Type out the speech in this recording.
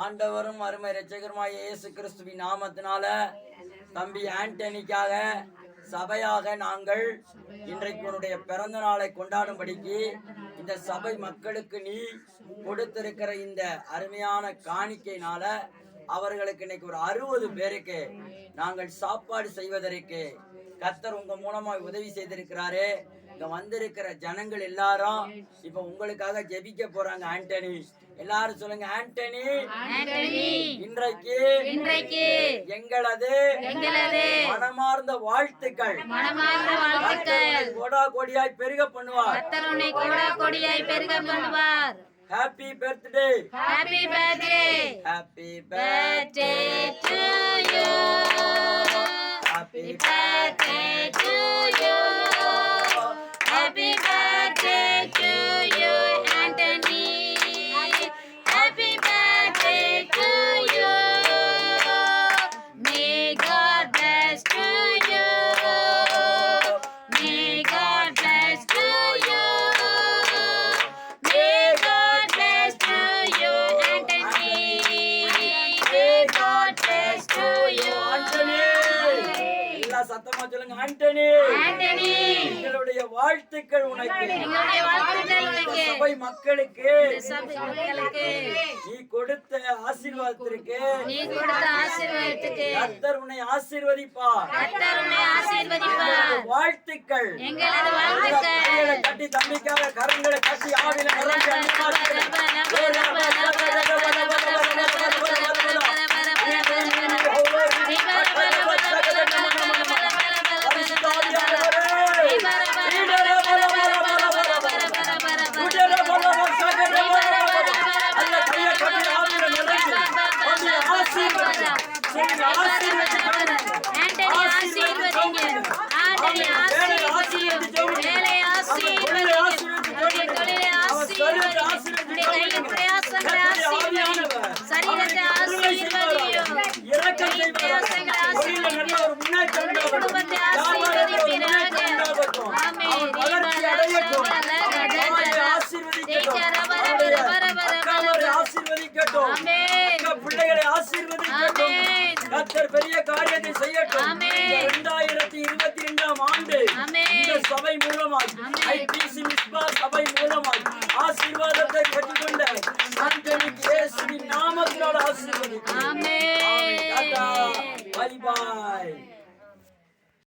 ஆண்டவரும் அருமை இரட்சகருமாய் இயேசு கிறிஸ்துவின் நாமத்தினால தம்பி ஆண்டனிக்காக சபையாக நாங்கள் இன்றைக்கு உன்னுடைய பிறந்த நாளை கொண்டாடும்படிக்கு இந்த சபை மக்களுக்கு நீ கொடுத்திருக்கிற இந்த அருமையான காணிக்கையினால அவர்களுக்கு இன்னைக்கு ஒரு 60 பேருக்கு நாங்கள் சாப்பாடு செய்வதற்கு கர்த்தர் உங்க மூலமா உதவி செய்திருக்கிறாரு. இங்க வந்திருக்கிற ஜனங்கள் எல்லாரும் இப்ப உங்களுக்காக ஜெபிக்க போறாங்க. ஆண்டனி எல்லாரும் சொல்லுங்க. ஆண்டனி இன்றைக்கு எங்களது மனமார்ந்த வாழ்த்துக்கள் கோடா கோடியாய் பெருக பண்ணுவார். Happy birthday. Happy birthday. Happy birthday to you. Happy birthday to you. Happy birthday to you, Anthony. Happy birthday to you. May God bless to you. May God bless to you. May God bless to you, Anthony. May God bless to you. எல்லா சத்தமா சொல்லுங்க. ஆண்டனி எங்களுடைய வாழ்த்துக்கள் உனக்கு. சபை மக்களுக்கு நீ கொடுத்த ஆசீர்வாதத்திற்கு கர்த்தர் உன்னை ஆசீர்வதிப்பார். வாழ்த்துக்கள். கட்டி தம்பிக்காக கரங்களை கட்டி ஆவில பிள்ளைகளை ஆசீர்வதிக்கட்டும். கர்த்தர் பெரிய காரியத்தை செய்யட்டும். 2022ஆம் ஆண்டு இந்த சபை மூலமாக ஐபிசி மிஸ்பா